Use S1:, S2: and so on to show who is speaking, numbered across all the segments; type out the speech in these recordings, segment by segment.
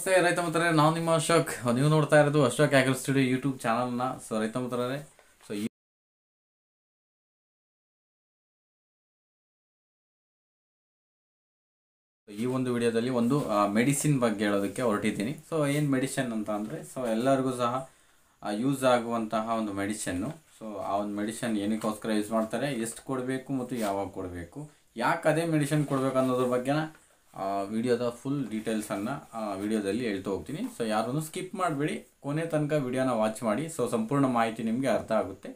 S1: ನಮಸ್ತೆ ರೈತ ಮಿತ್ರರೇ, ನಾವು ನಿಮ್ಮ ಅಶೋಕ್. ನೀವು ನೋಡ್ತಾ ಇರೋದು ಅಶೋಕ್ ಆಗ್ರೋ ಸ್ಟುಡಿಯೋ ಯೂಟ್ಯೂಬ್ ಚಾನಲ್ನ. ಸೊ ರೈತ ಮಿತ್ರರೇ, ಸೊ ಈ ಒಂದು ವಿಡಿಯೋದಲ್ಲಿ ಒಂದು ಮೆಡಿಸಿನ್ ಬಗ್ಗೆ ಹೇಳೋದಕ್ಕೆ ಹೊರಟಿದ್ದೀನಿ. ಸೊ ಏನು ಮೆಡಿಸಿನ್ ಅಂತ ಅಂದರೆ, ಸೊ ಎಲ್ಲರಿಗೂ ಸಹ ಯೂಸ್ ಆಗುವಂತಹ ಒಂದು ಮೆಡಿಷನ್ನು. ಸೊ ಆ ಒಂದು ಮೆಡಿಷನ್ ಏನಕ್ಕೋಸ್ಕರ ಯೂಸ್ ಮಾಡ್ತಾರೆ, ಎಷ್ಟು ಕೊಡಬೇಕು ಮತ್ತು ಯಾವಾಗ ಕೊಡಬೇಕು, ಯಾಕೆ ಅದೇ ಮೆಡಿಷನ್ ಕೊಡಬೇಕು ಅನ್ನೋದ್ರ ಬಗ್ಗೆನ ವಿಡಿಯೋದ ಫುಲ್ ಡೀಟೇಲ್ಸನ್ನು ವಿಡಿಯೋದಲ್ಲಿ ಹೇಳ್ತಾ ಹೋಗ್ತೀನಿ. ಸೊ ಯಾರನ್ನು ಸ್ಕಿಪ್ ಮಾಡಬೇಡಿ, ಕೊನೆ ತನಕ ವಿಡಿಯೋನ ವಾಚ್ ಮಾಡಿ. ಸೊ ಸಂಪೂರ್ಣ ಮಾಹಿತಿ ನಿಮಗೆ ಅರ್ಥ ಆಗುತ್ತೆ.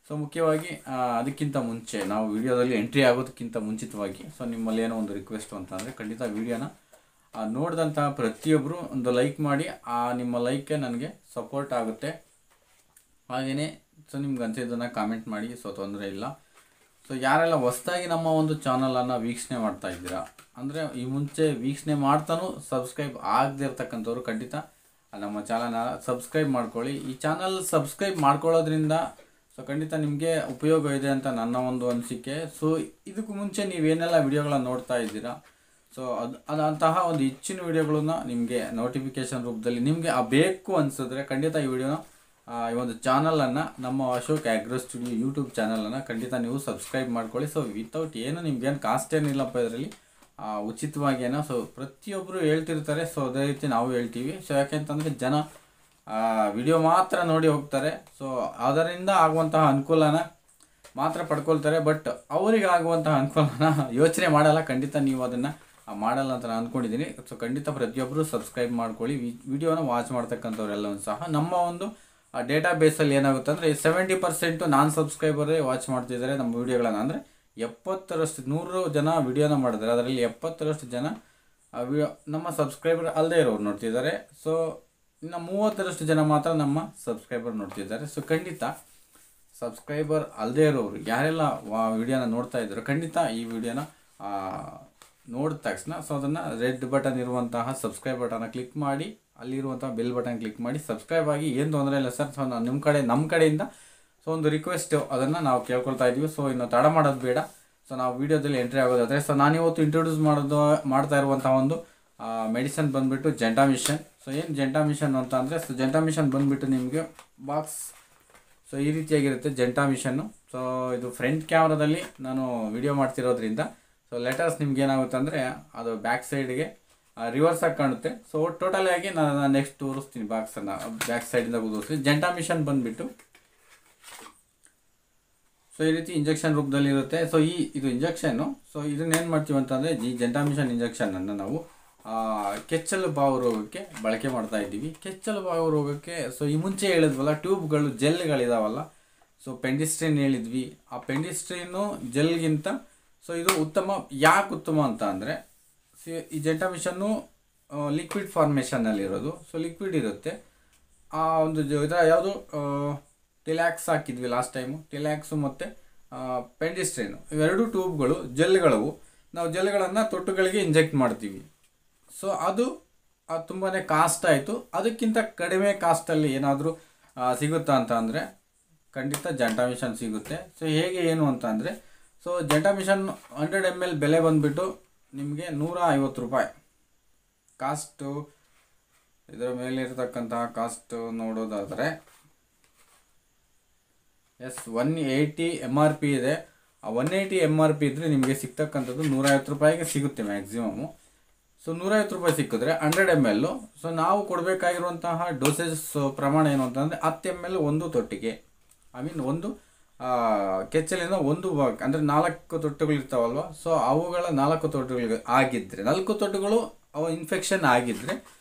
S1: ಸೊ ಮುಖ್ಯವಾಗಿ ಅದಕ್ಕಿಂತ ಮುಂಚೆ, ನಾವು ವಿಡಿಯೋದಲ್ಲಿ ಎಂಟ್ರಿ ಆಗೋದಕ್ಕಿಂತ ಮುಂಚಿತವಾಗಿ ಸೊ ನಿಮ್ಮಲ್ಲಿ ಏನೋ ಒಂದು ರಿಕ್ವೆಸ್ಟ್ ಅಂತಂದರೆ, ಖಂಡಿತ ವಿಡಿಯೋನ ನೋಡಿದಂತಹ ಪ್ರತಿಯೊಬ್ಬರು ಒಂದು ಲೈಕ್ ಮಾಡಿ. ನಿಮ್ಮ ಲೈಕೆ ನನಗೆ ಸಪೋರ್ಟ್ ಆಗುತ್ತೆ. ಹಾಗೆಯೇ ಸೊ ನಿಮ್ಗೆ ಅನಿಸಿದ್ದನ್ನು ಕಾಮೆಂಟ್ ಮಾಡಿ, ಸೊ ತೊಂದರೆ ಇಲ್ಲ. ಸೊ ಯಾರೆಲ್ಲ ಹೊಸದಾಗಿ ನಮ್ಮ ಒಂದು ಚಾನಲನ್ನು ವೀಕ್ಷಣೆ ಮಾಡ್ತಾ ಇದ್ದೀರಾ, ಅಂದರೆ ಈ ಮುಂಚೆ ವೀಕ್ಷಣೆ ಮಾಡ್ತಾನೂ ಸಬ್ಸ್ಕ್ರೈಬ್ ಆಗದೆ ಇರ್ತಕ್ಕಂಥವ್ರು ಖಂಡಿತ ನಮ್ಮ ಚಾನಲ್ನ ಸಬ್ಸ್ಕ್ರೈಬ್ ಮಾಡ್ಕೊಳ್ಳಿ. ಈ ಚಾನಲ್ ಸಬ್ಸ್ಕ್ರೈಬ್ ಮಾಡ್ಕೊಳ್ಳೋದ್ರಿಂದ ಸೊ ಖಂಡಿತ ನಿಮಗೆ ಉಪಯೋಗ ಇದೆ ಅಂತ ನನ್ನ ಒಂದು ಅನಿಸಿಕೆ. ಸೊ ಇದಕ್ಕೂ ಮುಂಚೆ ನೀವೇನೆಲ್ಲ ವಿಡಿಯೋಗಳನ್ನ ನೋಡ್ತಾ ಇದ್ದೀರಾ, ಸೊ ಅದಂತಹ ಒಂದು ಹೆಚ್ಚಿನ ವಿಡಿಯೋಗಳನ್ನ ನಿಮಗೆ ನೋಟಿಫಿಕೇಷನ್ ರೂಪದಲ್ಲಿ ನಿಮಗೆ ಬೇಕು ಅನಿಸಿದ್ರೆ ಖಂಡಿತ ಈ ವಿಡಿಯೋನ ಈ ಒಂದು ಚಾನಲನ್ನು, ನಮ್ಮ ಅಶೋಕ್ ಆಗ್ರೋ ಸ್ಟುಡಿಯೋ ಯೂಟ್ಯೂಬ್ ಚಾನಲನ್ನು ಖಂಡಿತ ನೀವು ಸಬ್ಸ್ಕ್ರೈಬ್ ಮಾಡ್ಕೊಳ್ಳಿ. ಸೊ ವಿತೌಟ್ ಏನು ನಿಮ್ಗೇನು ಕಾಸ್ಟ್ ಏನಿಲ್ಲಪ್ಪ ಇದರಲ್ಲಿ, ಉಚಿತವಾಗಿ ಏನೋ. ಸೊ ಪ್ರತಿಯೊಬ್ಬರು ಹೇಳ್ತಿರ್ತಾರೆ, ಸೊ ಅದೇ ರೀತಿ ನಾವು ಹೇಳ್ತೀವಿ. ಸೊ ಯಾಕೆಂತಂದರೆ ಜನ ವಿಡಿಯೋ ಮಾತ್ರ ನೋಡಿ ಹೋಗ್ತಾರೆ. ಸೊ ಅದರಿಂದ ಆಗುವಂತಹ ಅನುಕೂಲನ ಮಾತ್ರ ಪಡ್ಕೊಳ್ತಾರೆ, ಬಟ್ ಅವರಿಗೆ ಆಗುವಂತಹ ಅನುಕೂಲನ ಯೋಚನೆ ಮಾಡಲ್ಲ. ಖಂಡಿತ ನೀವು ಅದನ್ನು ಮಾಡಲ್ಲ ಅಂತ ನಾನು ಅಂದ್ಕೊಂಡಿದ್ದೀನಿ. ಸೊ ಖಂಡಿತ ಪ್ರತಿಯೊಬ್ಬರು ಸಬ್ಸ್ಕ್ರೈಬ್ ಮಾಡ್ಕೊಳ್ಳಿ. ವಿಡಿಯೋನ ವಾಚ್ ಮಾಡ್ತಕ್ಕಂಥವ್ರೆಲ್ಲವೂ ಸಹ ನಮ್ಮ ಒಂದು ಡೇಟಾ ಬೇಸಲ್ಲಿ ಏನಾಗುತ್ತೆ ಅಂದರೆ 70% ನಾನ್ ಸಬ್ಸ್ಕ್ರೈಬರೇ ವಾಚ್ ಮಾಡ್ತಿದ್ದಾರೆ ನಮ್ಮ ವಿಡಿಯೋಗಳನ್ನು. ಅಂದರೆ 70ರಷ್ಟು, 100 ಜನ ವಿಡಿಯೋನ ಮಾಡಿದ್ರೆ ಅದರಲ್ಲಿ 70ರಷ್ಟು ಜನ ನಮ್ಮ ಸಬ್ಸ್ಕ್ರೈಬರ್ ಅಲ್ಲದೆ ಇರೋರು ನೋಡ್ತಿದ್ದಾರೆ. ಸೊ ಇನ್ನು 30ರಷ್ಟು ಜನ ಮಾತ್ರ ನಮ್ಮ ಸಬ್ಸ್ಕ್ರೈಬರ್ ನೋಡ್ತಿದ್ದಾರೆ. ಸೊ ಖಂಡಿತ ಸಬ್ಸ್ಕ್ರೈಬರ್ ಅಲ್ಲದೆ ಇರೋರು ಯಾರೆಲ್ಲ ವಿಡಿಯೋನ ನೋಡ್ತಾ ಇದ್ರು, ಖಂಡಿತ ಈ ವಿಡಿಯೋನ ನೋಡಿದ ತಕ್ಷಣ ಸೊ ಅದನ್ನು ರೆಡ್ ಬಟನ್ ಇರುವಂತಹ ಸಬ್ಸ್ಕ್ರೈಬ್ ಬಟನ್ನ ಕ್ಲಿಕ್ ಮಾಡಿ, ಅಲ್ಲಿರುವಂಥ ಬೆಲ್ ಬಟನ್ ಕ್ಲಿಕ್ ಮಾಡಿ ಸಬ್ಸ್ಕ್ರೈಬ್ ಆಗಿ. ಏನು ತೊಂದರೆ ಇಲ್ಲ ಸರ್. ಸೊ ನಮ್ಮ ಕಡೆಯಿಂದ ಸೊ ಒಂದು ರಿಕ್ವೆಸ್ಟ್, ಅದನ್ನು ನಾವು ಕೇಳ್ಕೊಳ್ತಾ ಇದ್ದೀವಿ. ಸೊ ಇನ್ನು ತಡ ಮಾಡೋದು ಬೇಡ. ಸೊ ನಾವು ವಿಡಿಯೋದಲ್ಲಿ ಎಂಟ್ರಿ ಆಗೋದಾದರೆ, ಸೊ ನಾನಿವತ್ತು ಇಂಟ್ರೊಡ್ಯೂಸ್ ಮಾಡ್ತಾ ಇರುವಂಥ ಒಂದು ಮೆಡಿಸನ್ ಬಂದುಬಿಟ್ಟು ಜೆಂಟಾಮಿಷನ್. ಸೊ ಏನು ಜೆಂಟಾಮಿಷನ್ ಅಂತ ಅಂದರೆ, ಸೊ ಜೆಂಟಾಮಿಷನ್ ಬಂದುಬಿಟ್ಟು ನಿಮಗೆ ಬಾಕ್ಸ್ ಸೊ ಈ ರೀತಿಯಾಗಿರುತ್ತೆ ಜೆಂಟಾಮಿಷನ್ನು. ಸೊ ಇದು ಫ್ರಂಟ್ ಕ್ಯಾಮ್ರಾದಲ್ಲಿ ನಾನು ವಿಡಿಯೋ ಮಾಡ್ತಿರೋದ್ರಿಂದ ಸೊ ಲೆಟರ್ಸ್ ನಿಮ್ಗೆ ಏನಾಗುತ್ತೆ ಅಂದರೆ ಅದು ಬ್ಯಾಕ್ ಸೈಡ್ಗೆ ರಿವರ್ಸ್ ಆಗಿ ಕಾಣುತ್ತೆ. ಸೊ ಟೋಟಲ್ ಆಗಿ ನಾನು ನೆಕ್ಸ್ಟ್ ತೋರಿಸ್ತೀನಿ, ಬಾಕ್ಸನ್ನು ಬ್ಯಾಕ್ ಸೈಡಿಂದ ತೋರಿಸ್ತೀನಿ. ಜೆಂಟಾಮಿಷನ್ ಬಂದುಬಿಟ್ಟು ಸೊ ಈ ರೀತಿ ಇಂಜೆಕ್ಷನ್ ರೂಪದಲ್ಲಿ ಇರುತ್ತೆ. ಸೊ ಇದು ಇಂಜೆಕ್ಷನ್ನು. ಸೊ ಇದನ್ನೇನು ಮಾಡ್ತೀವಿ ಅಂತಂದರೆ, ಈ ಜೆಂಟಾಮಿಷನ್ ಇಂಜೆಕ್ಷನನ್ನು ನಾವು ಕೆಚ್ಚಲು ಬಾವು ರೋಗಕ್ಕೆ ಬಳಕೆ ಮಾಡ್ತಾ ಇದ್ದೀವಿ. ಕೆಚ್ಚಲು ಬಾವು ರೋಗಕ್ಕೆ ಸೊ ಈ ಮುಂಚೆ ಹೇಳಿದ್ವಲ್ಲ, ಟ್ಯೂಬ್ಗಳು ಜೆಲ್ಗಳಿದಾವಲ್ಲ, ಸೊ ಪೆಂಡಿಸ್ಟ್ರಿನ್ ಹೇಳಿದ್ವಿ. ಆ ಪೆಂಡಿಸ್ಟ್ರಿನ್ನು ಜೆಲ್ಗಿಂತ ಸೊ ಇದು ಉತ್ತಮ. ಯಾಕೆ ಉತ್ತಮ ಅಂತ ಅಂದರೆ, ಈ ಜೆಂಟಾಮಿಷನ್ನು ಲಿಕ್ವಿಡ್ ಫಾರ್ಮೇಷನ್ನಲ್ಲಿರೋದು. ಸೊ ಲಿಕ್ವಿಡ್ ಇರುತ್ತೆ. ಆ ಒಂದು ಇದರ ಯಾವುದು ಟಿಲ್ಯಾಕ್ಸ್ ಹಾಕಿದ್ವಿ ಲಾಸ್ಟ್ ಟೈಮು, ಟಿಲ್ಯಾಕ್ಸು ಮತ್ತು ಪೆಂಡಿಸ್ಟ್ರಿನು ಇವೆರಡು ಟ್ಯೂಬ್ಗಳು ಜೆಲ್ಗಳವು. ನಾವು ಜೆಲ್ಗಳನ್ನು ತೊಟ್ಟುಗಳಿಗೆ ಇಂಜೆಕ್ಟ್ ಮಾಡ್ತೀವಿ. ಸೊ ಅದು ತುಂಬಾ ಕಾಸ್ಟ್ ಆಯಿತು. ಅದಕ್ಕಿಂತ ಕಡಿಮೆ ಕಾಸ್ಟಲ್ಲಿ ಏನಾದರೂ ಸಿಗುತ್ತಾ ಅಂತ ಅಂದರೆ ಖಂಡಿತ ಜೆಂಟಾಮಿಷನ್ ಸಿಗುತ್ತೆ. ಸೊ ಹೇಗೆ ಏನು ಅಂತ ಅಂದರೆ, ಸೊ ಜೆಂಟಾಮಿಷನ್ 100 ml ಬೆಲೆ ಬಂದುಬಿಟ್ಟು ನಿಮಗೆ 150 ರೂಪಾಯಿ ಕಾಸ್ಟು. ಇದರ ಮೇಲೆ ಇರತಕ್ಕಂತಹ ಕಾಸ್ಟು ನೋಡೋದಾದರೆ 180 MRP ಇದೆ. ಆ 180 MRP ಇದ್ದರೆ ನಿಮಗೆ ಸಿಗ್ತಕ್ಕಂಥದ್ದು 150 ರೂಪಾಯಿಗೆ ಸಿಗುತ್ತೆ ಮ್ಯಾಕ್ಸಿಮಮ್ಮು. ಸೊ 150 ರೂಪಾಯಿ ಸಿಕ್ಕಿದ್ರೆ 100 ml. ಸೊ ನಾವು ಕೊಡಬೇಕಾಗಿರುವಂತಹ ಡೋಸೇಜ್ ಪ್ರಮಾಣ ಏನು ಅಂತಂದರೆ 10 ml ಒಂದು ತೊಟ್ಟಿಗೆ. ಒಂದು ಕೆಚ್ಚಲಿನ ಒಂದು ಭಾಗ, ಅಂದರೆ 4 ತೊಟ್ಟುಗಳು ಇರ್ತಾವಲ್ವ. ಸೊ ಅವುಗಳ 4 ತೊಟ್ಟುಗಳಿಗೆ ಆಗಿದ್ದರೆ, 4 ತೊಟ್ಟುಗಳು ಅವು ಇನ್ಫೆಕ್ಷನ್ ಆಗಿದ್ದರೆ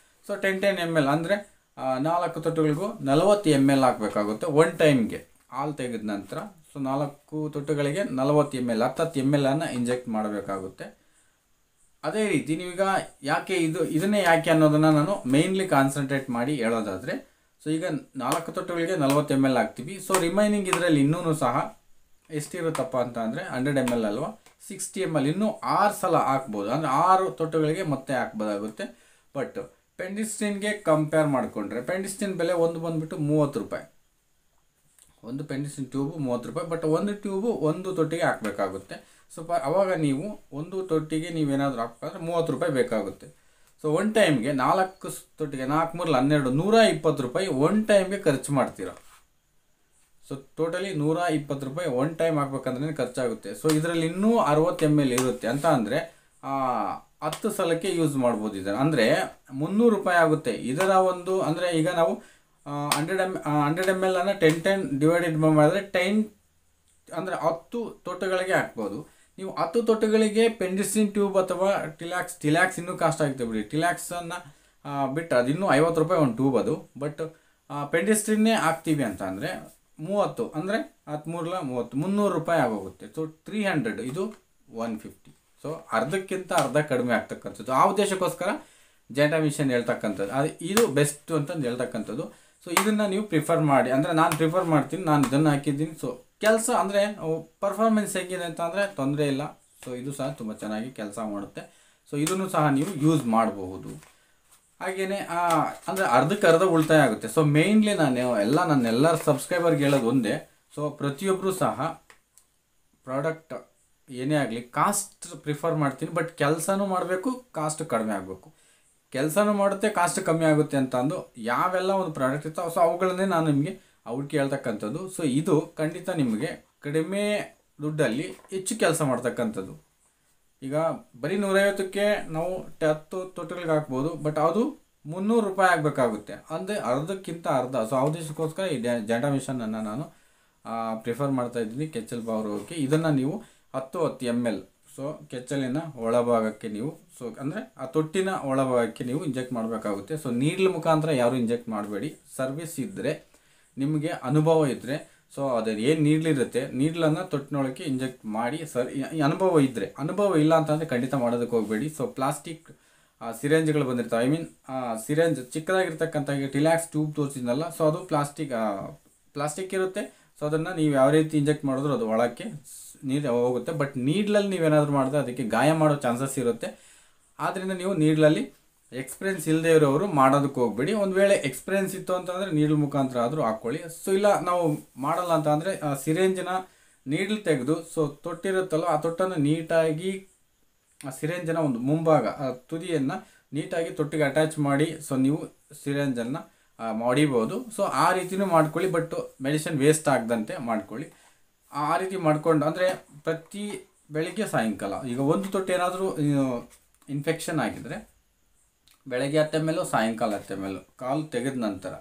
S1: ಸೊ 10 ml, ಅಂದರೆ 4 ತೊಟ್ಟುಗಳಿಗೂ 40 ml ಹಾಕಬೇಕಾಗುತ್ತೆ ಒನ್ ಟೈಮ್ಗೆ. ಹಾಲು ತೆಗೆದ ನಂತರ ಸೊ 4 ತೊಟ್ಟುಗಳಿಗೆ 40 ml, 10 ml ಅನ್ನು ಇಂಜೆಕ್ಟ್ ಮಾಡಬೇಕಾಗುತ್ತೆ. ಅದೇ ರೀತಿ ನೀವೀಗ ಯಾಕೆ ಇದನ್ನೇ ಯಾಕೆ ಅನ್ನೋದನ್ನು ನಾನು ಮೇಯ್ನ್ಲಿ ಕಾನ್ಸಂಟ್ರೇಟ್ ಮಾಡಿ ಹೇಳೋದಾದರೆ, ಸೊ ಈಗ 4 ತೊಟ್ಟುಗಳಿಗೆ 40 ml ಹಾಕ್ತೀವಿ. ಸೊ ರಿಮೈನಿಂಗ್ ಇದರಲ್ಲಿ ಇನ್ನೂ ಸಹ ಎಷ್ಟಿರುತ್ತಪ್ಪ ಅಂತ ಅಂದರೆ 100 ml ಅಲ್ವಾ, 60 ml ಇನ್ನೂ 6 ಸಲ ಹಾಕ್ಬೋದು. ಅಂದರೆ 6 ತೊಟ್ಟುಗಳಿಗೆ ಮತ್ತೆ ಹಾಕ್ಬೋದಾಗುತ್ತೆ. ಬಟ್ ಪೆಂಡಿಸ್ಟ್ರಿನ್ಗೆ ಕಂಪೇರ್ ಮಾಡಿಕೊಂಡ್ರೆ ಪೆಂಡಿಸ್ಟ್ರಿನ್ ಬೆಲೆ ಒಂದು ಬಂದುಬಿಟ್ಟು 30 ರೂಪಾಯಿ. ಒಂದು ಪೆಂಡಿಸ್ಟ್ರಿನ್ ಟ್ಯೂಬು 30 ರೂಪಾಯಿ. ಬಟ್ ಒಂದು ಟ್ಯೂಬು ಒಂದು ತೊಟ್ಟಿಗೆ ಹಾಕಬೇಕಾಗುತ್ತೆ. ಸೊ ಅವಾಗ ನೀವು ಒಂದು ತೊಟ್ಟಿಗೆ ನೀವೇನಾದರೂ ಹಾಕಬೇಕಾದ್ರೆ 30 ರೂಪಾಯಿ ಬೇಕಾಗುತ್ತೆ. ಸೊ ಒನ್ ಟೈಮ್ಗೆ 4 ತೊಟ್ಟಿಗೆ 4 3 12 120 ರೂಪಾಯಿ ಒನ್ ಟೈಮ್ಗೆ ಖರ್ಚು ಮಾಡ್ತೀರಾ. ಸೊ ಟೋಟಲಿ 120 ರೂಪಾಯಿ ಒನ್ ಟೈಮ್ ಹಾಕ್ಬೇಕಂದ್ರೆ ಖರ್ಚಾಗುತ್ತೆ. ಸೊ ಇದರಲ್ಲಿ ಇನ್ನೂ 60 ml ಇರುತ್ತೆ ಅಂತ ಅಂದರೆ 10 ಸಲಕ್ಕೆ ಯೂಸ್ ಮಾಡ್ಬೋದು ಇದನ್ನು. ಅಂದರೆ 300 ರೂಪಾಯಿ ಆಗುತ್ತೆ ಇದರ ಒಂದು. ಅಂದರೆ ಈಗ ನಾವು 100 ml ಅನ್ನು 10 ಡಿವೈಡೆಡ್ ಮಾಡಿದ್ರೆ 10 ಅಂದರೆ 10 ತೊಟ್ಟುಗಳಿಗೆ ಹಾಕ್ಬೋದು. ನೀವು 10 ತೊಟ್ಟುಗಳಿಗೆ ಪೆಂಡಿಸ್ಟಿನ್ ಟ್ಯೂಬ್ ಅಥವಾ ಟಿಲ್ಯಾಕ್ಸ್ ಇನ್ನೂ ಕಾಸ್ಟ್ ಆಗುತ್ತೆ ಬಿಡಿ. ಟಿಲ್ಯಾಕ್ಸನ್ನು ಬಿಟ್ಟು ಅದು ಇನ್ನೂ 50 ರೂಪಾಯಿ ಒಂದು ಟ್ಯೂಬ್ ಅದು. ಬಟ್ ಪೆಂಡಿಸ್ಟಿನ್ನೇ ಹಾಕ್ತೀವಿ ಅಂತ ಅಂದರೆ 30 ಅಂದರೆ 13 300 ರೂಪಾಯಿ ಆಗೋಗುತ್ತೆ. ಸೊ 300 ಇದು 150. ಸೊ ಅರ್ಧಕ್ಕಿಂತ ಅರ್ಧ ಕಡಿಮೆ ಆಗ್ತಕ್ಕಂಥದ್ದು. ಆ ಉದ್ದೇಶಕ್ಕೋಸ್ಕರ ಜೆಂಟಾಮಿಷನ್ ಹೇಳ್ತಕ್ಕಂಥದ್ದು ಅದು ಇದು ಬೆಸ್ಟ್ ಅಂತಂದು ಹೇಳ್ತಕ್ಕಂಥದ್ದು. ಸೊ ಇದನ್ನು ನೀವು ಪ್ರಿಫರ್ ಮಾಡಿ. ಅಂದರೆ ನಾನು ಪ್ರಿಫರ್ ಮಾಡ್ತೀನಿ, ನಾನು ಇದನ್ನು ಹಾಕಿದ್ದೀನಿ. ಸೊ ಕೆಲಸ ಅಂದರೆ ಪರ್ಫಾರ್ಮೆನ್ಸ್ ಹೇಗಿದೆ ಅಂತ ಅಂದರೆ ತೊಂದರೆ ಇಲ್ಲ. ಸೊ ಇದು ಸಹ ತುಂಬ ಚೆನ್ನಾಗಿ ಕೆಲಸ ಮಾಡುತ್ತೆ. ಸೊ ಇದನ್ನು ಸಹ ನೀವು ಯೂಸ್ ಮಾಡಬಹುದು. ಹಾಗೆಯೇ ಅಂದರೆ ಅರ್ಧಕ್ಕೆ ಅರ್ಧ ಉಳಿತಾಯ ಆಗುತ್ತೆ. ಸೊ ಮೇಯ್ನ್ಲಿ ನನ್ನೆಲ್ಲರ ಸಬ್ಸ್ಕ್ರೈಬರ್ಗೆ ಹೇಳೋದು ಒಂದೇ. ಸೊ ಪ್ರತಿಯೊಬ್ಬರು ಸಹ ಪ್ರಾಡಕ್ಟ್ ಏನೇ ಆಗಲಿ ಕಾಸ್ಟ್ ಪ್ರಿಫರ್ ಮಾಡ್ತೀನಿ. ಬಟ್ ಕೆಲಸನೂ ಮಾಡಬೇಕು, ಕಾಸ್ಟ್ ಕಡಿಮೆ ಆಗಬೇಕು. ಕೆಲಸನೂ ಮಾಡುತ್ತೆ, ಕಾಸ್ಟ್ ಕಮ್ಮಿ ಆಗುತ್ತೆ ಅಂತ ಅಂದು ಯಾವೆಲ್ಲ ಒಂದು ಪ್ರಾಡಕ್ಟ್ ಇರ್ತಾವೆ ಸೊ ಅವುಗಳನ್ನೇ ನಾನು ನಿಮಗೆ ಅವ್ರಿಗೆ ಹೇಳ್ತಕ್ಕಂಥದ್ದು. ಸೊ ಇದು ಖಂಡಿತ ನಿಮಗೆ ಕಡಿಮೆ ದುಡ್ಡಲ್ಲಿ ಹೆಚ್ಚು ಕೆಲಸ ಮಾಡ್ತಕ್ಕಂಥದ್ದು. ಈಗ ಬರೀ 150ಕ್ಕೆ ನಾವು 10 ತೊಟ್ಟುಗಳಿಗೆ ಹಾಕ್ಬೋದು. ಬಟ್ ಅದು 300 ರೂಪಾಯಿ ಆಗಬೇಕಾಗುತ್ತೆ. ಅಂದರೆ ಅರ್ಧಕ್ಕಿಂತ ಅರ್ಧ. ಸೊ ಆ ಉದ್ದೇಶಕ್ಕೋಸ್ಕರ ಈ ಜೆಂಟಾಮಿಷನನ್ನು ನಾನು ಪ್ರಿಫರ್ ಮಾಡ್ತಾ ಇದ್ದೀನಿ ಕೆಚ್ಚಲ್ ಬಾವುರೋಗಕ್ಕೆ. ಇದನ್ನು ನೀವು 10 ml ಸೊ ಕೆಚ್ಚಲಿನ ಒಳಭಾಗಕ್ಕೆ ನೀವು ಸೊ ಅಂದರೆ ಆ ತೊಟ್ಟಿನ ಒಳಭಾಗಕ್ಕೆ ನೀವು ಇಂಜೆಕ್ಟ್ ಮಾಡಬೇಕಾಗುತ್ತೆ. ಸೊ ನೀಡ್ಲ್ ಮುಖಾಂತರ ಯಾರು ಇಂಜೆಕ್ಟ್ ಮಾಡಬೇಡಿ. ಸರ್ವಿಸ್ ಇದ್ದರೆ, ನಿಮಗೆ ಅನುಭವ ಇದ್ದರೆ, ಸೊ ಅದು ಏನು ನೀಡ್ಲಿರುತ್ತೆ ನೀಡ್ಲನ್ನು ತೊಟ್ಟಿನೊಳಕ್ಕೆ ಇಂಜೆಕ್ಟ್ ಮಾಡಿ ಅನುಭವ ಇದ್ದರೆ. ಅನುಭವ ಇಲ್ಲ ಅಂತಂದರೆ ಖಂಡಿತ ಮಾಡೋದಕ್ಕೆ ಹೋಗಬೇಡಿ. ಸೊ ಪ್ಲಾಸ್ಟಿಕ್ ಸಿರೆಂಜ್ಗಳು ಬಂದಿರ್ತವೆ. ಸಿರೆಂಜ್ ಚಿಕ್ಕದಾಗಿರ್ತಕ್ಕಂಥ ಈಗ ಟಿಲ್ಯಾಕ್ಸ್ ಟ್ಯೂಬ್ ತೋರಿಸಿದ್ನಲ್ಲ, ಸೊ ಅದು ಪ್ಲಾಸ್ಟಿಕ್ ಇರುತ್ತೆ. ಸೊ ಅದನ್ನು ನೀವು ಯಾವ ರೀತಿ ಇಂಜೆಕ್ಟ್ ಮಾಡಿದ್ರು ಅದು ಒಳಕ್ಕೆ ನೀರು ಹೋಗುತ್ತೆ. ಬಟ್ ನೀಡ್ಲಲ್ಲಿ ನೀವೇನಾದರೂ ಮಾಡಿದ್ರೆ ಅದಕ್ಕೆ ಗಾಯ ಮಾಡೋ ಚಾನ್ಸಸ್ ಇರುತ್ತೆ. ಆದ್ದರಿಂದ ನೀವು ನೀಡ್ಲಲ್ಲಿ ಎಕ್ಸ್ಪೀರಿಯನ್ಸ್ ಇಲ್ಲದೆ ಇರೋರು ಮಾಡೋದಕ್ಕೆ ಹೋಗಬೇಡಿ. ಒಂದು ವೇಳೆ ಎಕ್ಸ್ಪೀರಿಯನ್ಸ್ ಇತ್ತು ಅಂತಂದರೆ ನೀಡ್ಲ್ ಮುಖಾಂತರ ಆದರೂ ಹಾಕ್ಕೊಳ್ಳಿ. ಸೊ ಇಲ್ಲ ನಾವು ಮಾಡಲ್ಲ ಅಂತ ಅಂದರೆ ಸಿರೆಂಜಿನ ನೀಡ್ಲ್ ತೆಗೆದು ಸೊ ತೊಟ್ಟಿರುತ್ತಲ್ಲ ಆ ತೊಟ್ಟನ್ನು ನೀಟಾಗಿ ಆ ಸಿರೆಂಜಿನ ಒಂದು ಮುಂಭಾಗ ತುದಿಯನ್ನು ನೀಟಾಗಿ ತೊಟ್ಟಿಗೆ ಅಟ್ಯಾಚ್ ಮಾಡಿ ಸೊ ನೀವು ಸಿರೆಂಜನ್ನು ಹೊಡಿಬೋದು. ಸೊ ಆ ರೀತಿಯೂ ಮಾಡ್ಕೊಳ್ಳಿ. ಬಟ್ ಮೆಡಿಸಿನ್ ವೇಸ್ಟ್ ಆಗದಂತೆ ಮಾಡ್ಕೊಳ್ಳಿ. ಆ ರೀತಿ ಮಾಡಿಕೊಂಡು ಅಂದರೆ ಪ್ರತಿ ಬೆಳಿಗ್ಗೆ ಸಾಯಂಕಾಲ ಈಗ ಒಂದು ತೊಟ್ಟು ಏನಾದರೂ ಇನ್ಫೆಕ್ಷನ್ ಆಗಿದರೆ ಬೆಳಗ್ಗೆ 10 ml ಸಾಯಂಕಾಲ 10 ml ಕಾಲು ತೆಗೆದ ನಂತರ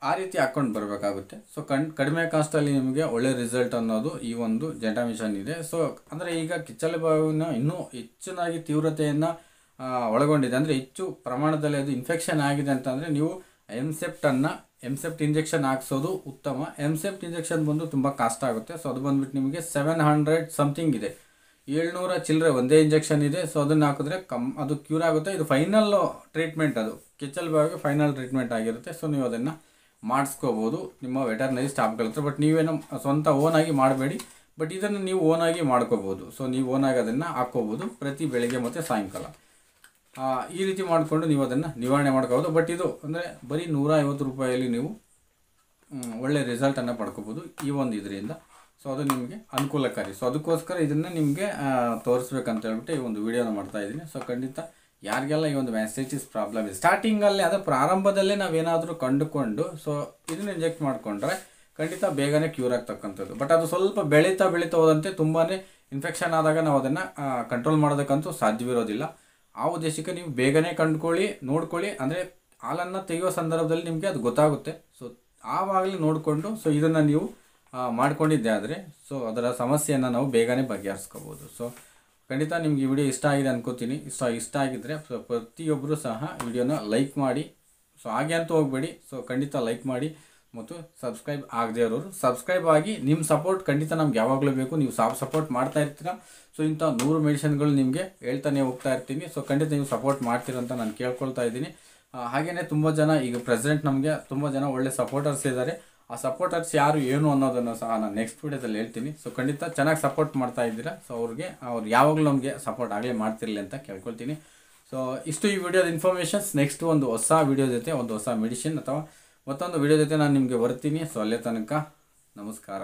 S1: ಆ ರೀತಿ ಹಾಕ್ಕೊಂಡು ಬರಬೇಕಾಗುತ್ತೆ. ಸೊ ಕಡಿಮೆ ಕಾಸ್ಟಲ್ಲಿ ನಿಮಗೆ ಒಳ್ಳೆ ರಿಸಲ್ಟ್ ಅನ್ನೋದು ಈ ಒಂದು ಜೆಂಟಾಮಿಷನ್ ಇದೆ. ಸೊ ಅಂದರೆ ಈಗ ಕಿಚ್ಚಲೆ ಬಾವಿನ ಇನ್ನೂ ಹೆಚ್ಚಿನಾಗಿ ತೀವ್ರತೆಯನ್ನು ಒಳಗೊಂಡಿದೆ. ಅಂದರೆ ಹೆಚ್ಚು ಪ್ರಮಾಣದಲ್ಲಿ ಅದು ಇನ್ಫೆಕ್ಷನ್ ಆಗಿದೆ ಅಂತಂದರೆ ನೀವು ಎಮ್ಸೆಪ್ಟ್ ಇಂಜೆಕ್ಷನ್ ಹಾಕ್ಸೋದು ಉತ್ತಮ. ಎಮ್ಸೆಪ್ಟ್ ಇಂಜೆಕ್ಷನ್ ಬಂದು ತುಂಬ ಕಾಸ್ಟ್ ಆಗುತ್ತೆ. ಸೊ ಅದು ಬಂದುಬಿಟ್ಟು ನಿಮಗೆ 700 ಸಮಥಿಂಗ್ ಇದೆ. 700 ಚಿಲ್ಲರೆ ಒಂದೇ ಇಂಜೆಕ್ಷನ್ ಇದೆ. ಸೊ ಅದನ್ನು ಹಾಕಿದ್ರೆ ಅದು ಕ್ಯೂರ್ ಆಗುತ್ತೆ. ಇದು ಫೈನಲ್ ಟ್ರೀಟ್ಮೆಂಟ್, ಅದು ಕಿಚ್ಚಲ್ ಬಾವಿಗೆ ಫೈನಲ್ ಟ್ರೀಟ್ಮೆಂಟ್ ಆಗಿರುತ್ತೆ. ಸೊ ನೀವು ಅದನ್ನು ಮಾಡಿಸ್ಕೋಬೋದು ನಿಮ್ಮ ವೆಟರ್ನರಿ ಸ್ಟಾಫ್ಗಳ ಹತ್ರ. ಬಟ್ ನೀವೇನು ಸ್ವಂತ ಓನಾಗಿ ಮಾಡಬೇಡಿ. ಬಟ್ ಇದನ್ನು ನೀವು ಓನಾಗಿ ಮಾಡ್ಕೋಬೋದು. ಸೊ ನೀವು ಓನಾಗಿ ಅದನ್ನು ಹಾಕ್ಕೋಬೋದು ಪ್ರತಿ ಬೆಳಿಗ್ಗೆ ಮತ್ತು ಸಾಯಂಕಾಲ. ಈ ರೀತಿ ಮಾಡಿಕೊಂಡು ನೀವು ಅದನ್ನು ನಿವಾರಣೆ ಮಾಡ್ಕೋಬೋದು. ಬಟ್ ಇದು ಅಂದರೆ ಬರೀ 150 ರೂಪಾಯಲ್ಲಿ ನೀವು ಒಳ್ಳೆ ರಿಸಲ್ಟನ್ನು ಪಡ್ಕೋಬೋದು ಈ ಒಂದು ಇದರಿಂದ. ಸೊ ಅದು ನಿಮಗೆ ಅನುಕೂಲಕಾರಿ. ಸೊ ಅದಕ್ಕೋಸ್ಕರ ಇದನ್ನು ನಿಮಗೆ ತೋರಿಸ್ಬೇಕಂತ ಹೇಳ್ಬಿಟ್ಟು ಈ ಒಂದು ವಿಡಿಯೋನ ಮಾಡ್ತಾಯಿದ್ದೀನಿ. ಸೊ ಖಂಡಿತ ಯಾರಿಗೆಲ್ಲ ಈ ಒಂದು ಮ್ಯಾಸ್ಟೈಟಿಸ್ ಪ್ರಾಬ್ಲಮ್ ಇದೆ ಸ್ಟಾರ್ಟಿಂಗಲ್ಲಿ ಅದರ ಪ್ರಾರಂಭದಲ್ಲೇ ನಾವೇನಾದರೂ ಕಂಡುಕೊಂಡು ಸೊ ಇದನ್ನು ಇಂಜೆಕ್ಟ್ ಮಾಡಿಕೊಂಡ್ರೆ ಖಂಡಿತ ಬೇಗನೆ ಕ್ಯೂರ್ ಆಗ್ತಕ್ಕಂಥದ್ದು. ಬಟ್ ಅದು ಸ್ವಲ್ಪ ಬೆಳೀತಾ ಹೋದಂತೆ ತುಂಬಾ ಇನ್ಫೆಕ್ಷನ್ ಆದಾಗ ನಾವು ಅದನ್ನು ಕಂಟ್ರೋಲ್ ಮಾಡೋದಕ್ಕಂತೂ ಸಾಧ್ಯವಿರೋದಿಲ್ಲ. ಆ ಉದ್ದೇಶಕ್ಕೆ ನೀವು ಬೇಗನೆ ಕಂಡುಕೊಳ್ಳಿ, ನೋಡ್ಕೊಳ್ಳಿ. ಅಂದರೆ ಹಾಲನ್ನು ತೆಗೆಯೋ ಸಂದರ್ಭದಲ್ಲಿ ನಿಮಗೆ ಅದು ಗೊತ್ತಾಗುತ್ತೆ. ಸೊ ಆವಾಗಲೇ ನೋಡಿಕೊಂಡು ಸೊ ಇದನ್ನು ನೀವು ಮಾಡ್ಕೊಂಡಿದ್ದೆ ಆದರೆ ಸೊ ಅದರ ಸಮಸ್ಯೆಯನ್ನು ನಾವು ಬೇಗನೆ ಬಗೆಹರಿಸ್ಕೋಬೋದು. ಸೊ ಖಂಡಿತ ನಿಮ್ಗೆ ಈ ವಿಡಿಯೋ ಇಷ್ಟ ಆಗಿದೆ ಅನ್ಕೋತೀನಿ. ಇಷ್ಟ ಆಗಿದ್ದರೆ ಪ್ರತಿಯೊಬ್ಬರು ಸಹ ವಿಡಿಯೋನ ಲೈಕ್ ಮಾಡಿ. ಸೊ ಹಾಗೆ ಅಂತೂ ಹೋಗಬೇಡಿ. ಸೊ ಖಂಡಿತ ಲೈಕ್ ಮಾಡಿ ಮತ್ತು ಸಬ್ಸ್ಕ್ರೈಬ್ ಆಗದೆ ಇರೋರು ಸಬ್ಸ್ಕ್ರೈಬ್ ಆಗಿ. ನಿಮ್ಮ ಸಪೋರ್ಟ್ ಖಂಡಿತ ನಮ್ಗೆ ಯಾವಾಗಲೂ ಬೇಕು. ನೀವು ಸಪೋರ್ಟ್ ಮಾಡ್ತಾ ಇರ್ತೀರ. ಸೊ ಇಂಥ 100 ಮೆಡಿಸಿನ್ಗಳು ನಿಮಗೆ ಹೇಳ್ತಾನೆ ಹೋಗ್ತಾ ಇರ್ತೀನಿ. ಸೊ ಖಂಡಿತ ನೀವು ಸಪೋರ್ಟ್ ಮಾಡ್ತೀರಂತ ನಾನು ಕೇಳ್ಕೊಳ್ತಾ ಇದ್ದೀನಿ. ಹಾಗೆಯೇ ತುಂಬ ಜನ ಈಗ ಪ್ರೆಸೆಂಟ್ ನಮಗೆ ತುಂಬ ಜನ ಒಳ್ಳೆ ಸಪೋರ್ಟರ್ಸ್ ಇದ್ದಾರೆ. ಆ ಸಪೋರ್ಟರ್ಸ್ ಯಾರು ಏನು ಅನ್ನೋದನ್ನು ಸಹ ನಾನು ನೆಕ್ಸ್ಟ್ ವೀಡಿಯೋದಲ್ಲಿ ಹೇಳ್ತೀನಿ. ಸೊ ಖಂಡಿತ ಚೆನ್ನಾಗಿ ಸಪೋರ್ಟ್ ಮಾಡ್ತಾ ಇದ್ದೀರಾ. ಸೊ ಅವ್ರು ಯಾವಾಗಲೂ ನಮಗೆ ಸಪೋರ್ಟ್ ಆಗಲೇ ಮಾಡ್ತಿರಲಿ ಅಂತ ಕೇಳ್ಕೊಳ್ತೀನಿ. ಸೊ ಇಷ್ಟು ಈ ವಿಡಿಯೋದ ಇನ್ಫಾರ್ಮೇಷನ್ಸ್. ನೆಕ್ಸ್ಟ್ ಒಂದು ಹೊಸ ವಿಡಿಯೋ ಜೊತೆ ಒಂದು ಹೊಸ ಮೆಡಿಸಿನ್ ಅಥವಾ ಮತ್ತೊಂದು ವಿಡಿಯೋ ಜೊತೆ ನಾನು ನಿಮಗೆ ಬರ್ತೀನಿ. ಸೊ ಅಲ್ಲೇ ತನಕ ನಮಸ್ಕಾರ.